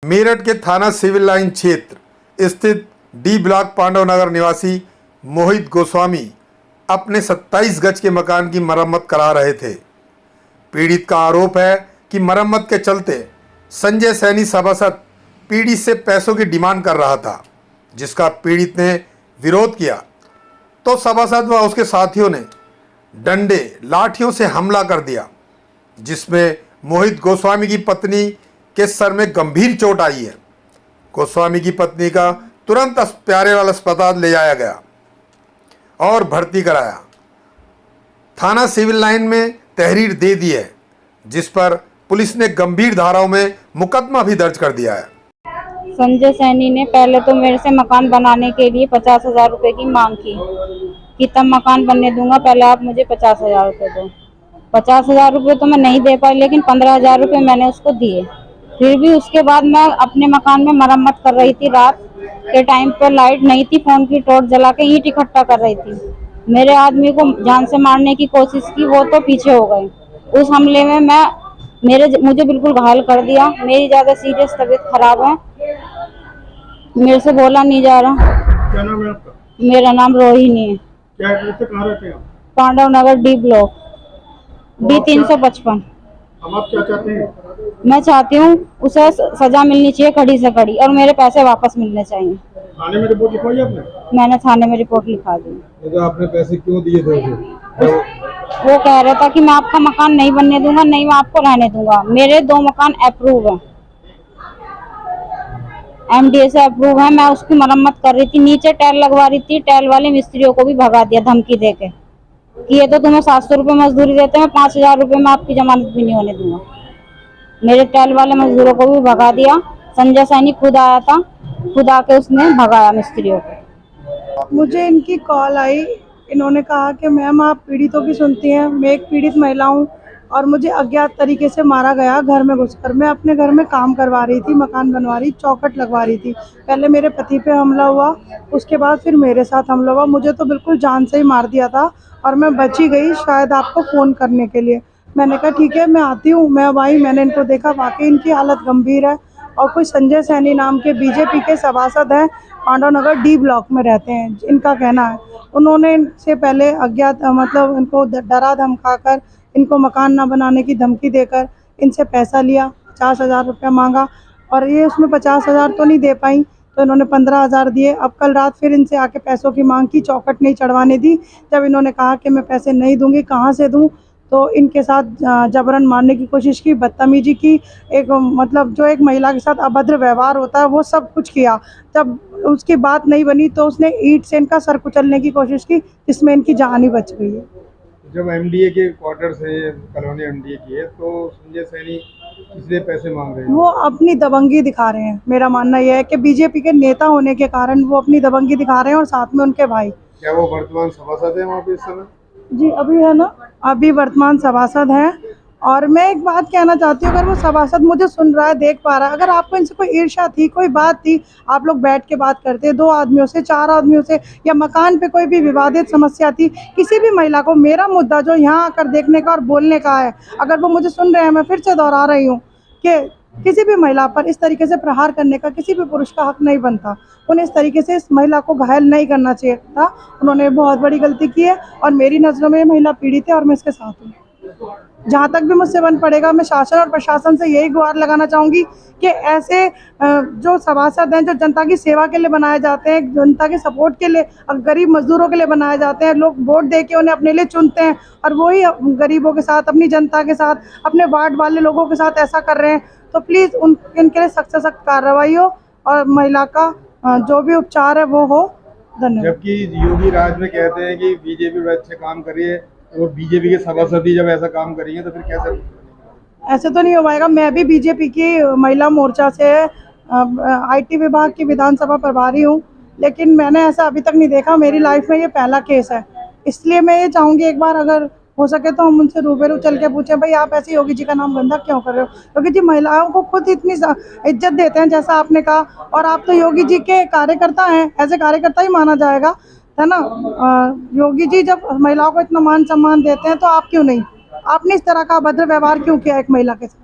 मेरठ के थाना civil line क्षेत्र स्थित डी ब्लॉक पांडव नगर निवासी मोहित गोस्वामी अपने 27 गज के मकान की मरम्मत करा रहे थे। पीड़ित का आरोप है कि मरम्मत के चलते संजय सैनी सभासद पीड़ित से पैसों की डिमांड कर रहा था, जिसका पीड़ित ने विरोध किया तो सभासद व उसके साथियों ने डंडे लाठियों से हमला कर दिया, जिसमें मोहित गोस्वामी की पत्नी के सर में गंभीर चोट आई है। गोस्वामी की पत्नी का तुरंत प्यारेलाल अस्पताल ले जाया गया और भर्ती कराया। थाना सिविल लाइन में तहरीर दे दी है, जिस पर पुलिस ने गंभीर धाराओं में मुकदमा भी दर्ज कर दिया है। संजय सैनी ने पहले तो मेरे से मकान बनाने के लिए 50,000 रुपए की मांग की कि तब मकान बनने दूंगा, पहले आप मुझे 50,000 रुपए दो। 50,000 रुपए तो मैं नहीं दे पाई, लेकिन 15,000 रुपए मैंने उसको दिए। फिर भी उसके बाद मैं अपने मकान में मरम्मत कर रही थी। रात के टाइम पर लाइट नहीं थी, फोन की टॉर्च जला के ईंट इकट्ठा कर रही थी। मेरे आदमी को जान से मारने की कोशिश की, वो तो पीछे हो गए। उस हमले में मुझे बिल्कुल घायल कर दिया। मेरी ज्यादा सीरियस तबीयत खराब है, मेरे से बोला नहीं जा रहा। क्या नाम है आपका? मेरा नाम रोहिणी है। क्या एड्रेस से कहाँ रहते हैं आप? पांडव नगर डी ब्लॉक डी 355। अब आप क्या चाहते हैं? मैं चाहती हूँ उसे सजा मिलनी चाहिए, खड़ी से खड़ी, और मेरे पैसे वापस मिलने चाहिए। थाने में रिपोर्ट लिखवाई आपने? मैंने थाने में रिपोर्ट लिखा दी। तो आपने पैसे क्यों दिए थे उसे? वो कह रहा था कि मैं आपका मकान नहीं बनने दूंगा, नहीं मैं आपको रहने दूंगा। मेरे 2 मकान अप्रूव है, MDA से अप्रूव है। मैं उसकी मरम्मत कर रही थी, नीचे टाइल लगवा रही थी। टाइल वाले मिस्त्रियों को भी भगा दिया धमकी देके कि ये तो तुम्हें 700 रुपये मजदूरी देते हैं, 5,000 रुपये में आपकी जमानत भी नहीं होने दूंगा। मेरे टाइल वाले मजदूरों को भी भगा दिया। संजय सैनी खुद आया था, खुद आके उसने भगाया मिस्त्रियों को। मुझे इनकी कॉल आई, इन्होंने कहा कि मैम आप पीड़ितों की सुनती हैं, मैं एक पीड़ित महिला हूँ और मुझे अज्ञात तरीके से मारा गया घर में घुसकर। मैं अपने घर में काम करवा रही थी, मकान बनवा रही, चौखट लगवा रही थी। पहले मेरे पति पे हमला हुआ, उसके बाद फिर मेरे साथ हमला हुआ। मुझे तो बिल्कुल जान से ही मार दिया था और मैं बची गई शायद आपको फ़ोन करने के लिए। मैंने कहा ठीक है मैं आती हूँ। मैं अब आई, मैंने इनको देखा, वाकई इनकी हालत गंभीर है। और कोई संजय सैनी नाम के बीजेपी के सभासद हैं, पांडव नगर डी ब्लॉक में रहते हैं, इनका कहना है। उन्होंने इनसे पहले अज्ञात इनको डरा धमका कर, इनको मकान ना बनाने की धमकी देकर इनसे पैसा लिया, 50,000 रुपया मांगा और ये उसमें 50,000 तो नहीं दे पाई, तो इन्होंने 15,000 दिए। अब कल रात फिर इनसे आके पैसों की मांग की, चौखट नहीं चढ़वाने दी। जब इन्होंने कहा कि मैं पैसे नहीं दूंगी, कहाँ से दूं, तो इनके साथ जबरन मारने की कोशिश की, बदतमीजी की, एक जो एक महिला के साथ अभद्र व्यवहार होता है वो सब कुछ किया। जब उसकी बात नहीं बनी तो उसने ईंट से इनका सर कुचलने की कोशिश की, जिसमें इनकी जान ही बच गई है। जब MDA के क्वार्टर से कॉलोनी MDA की है तो संजय सैनी इसलिए पैसे मांग रहे हैं? वो अपनी दबंगी दिखा रहे हैं। मेरा मानना यह है कि बीजेपी के नेता होने के कारण वो अपनी दबंगी दिखा रहे हैं और साथ में उनके भाई। क्या वो वर्तमान सभासद है वहाँ पे इस समय? जी अभी है ना, अभी वर्तमान सभासद हैं। और मैं एक बात कहना चाहती हूँ, अगर वो सभासद मुझे सुन रहा है, देख पा रहा है, अगर आपको इनसे कोई ईर्ष्या थी, कोई बात थी, आप लोग बैठ के बात करते 2 आदमियों से, 4 आदमियों से, या मकान पे कोई भी विवादित समस्या थी, किसी भी महिला को, मेरा मुद्दा जो यहाँ आकर देखने का और बोलने का है, अगर वो मुझे सुन रहे हैं, मैं फिर से दोहरा रही हूँ कि किसी भी महिला पर इस तरीके से प्रहार करने का किसी भी पुरुष का हक नहीं बनता। उन्हें इस तरीके से इस महिला को घायल नहीं करना चाहिए था। उन्होंने बहुत बड़ी गलती की है और मेरी नज़रों में ये महिला पीड़ित है और मैं इसके साथ हूँ। जहाँ तक भी मुझसे बन पड़ेगा, मैं शासन और प्रशासन से यही गुहार लगाना चाहूँगी कि ऐसे जो सभासद हैं, जो जनता की सेवा के लिए बनाए जाते हैं, जनता के सपोर्ट के लिए, गरीब मजदूरों के लिए बनाए जाते हैं, लोग वोट दे के उन्हें अपने लिए चुनते हैं और वही गरीबों के साथ, अपनी जनता के साथ, अपने वार्ड वाले लोगों के साथ ऐसा कर रहे हैं, तो प्लीज़ इनके लिए सख्त से सख्त कार्रवाई हो और महिला का जो भी उपचार है वो हो। धन्यवाद। जबकि योगी राज में कहते हैं कि बीजेपी अच्छे काम कर रही है, तो बीजेपी के सभासद ही जब ऐसा काम करेंगे तो फिर कैसे? ऐसे तो नहीं हो पाएगा। मैं भी बीजेपी की महिला मोर्चा से IT विभाग की विधानसभा प्रभारी हूँ, लेकिन मैंने ऐसा अभी तक नहीं देखा। मेरी लाइफ में ये पहला केस है, इसलिए मैं ये चाहूँगी एक बार अगर हो सके तो हम उनसे रूबरू चल के पूछें, भाई आप ऐसे योगी जी का नाम गंदा क्यों कर रहे हो? योगी जी महिलाओं को खुद इतनी इज्जत देते हैं जैसा आपने कहा, और आप तो योगी जी के कार्यकर्ता हैं, ऐसे कार्यकर्ता ही माना जाएगा, है ना। योगी जी जब महिलाओं को इतना मान सम्मान देते हैं तो आप क्यों नहीं? आपने इस तरह का अभद्र व्यवहार क्यों किया एक महिला के साथ?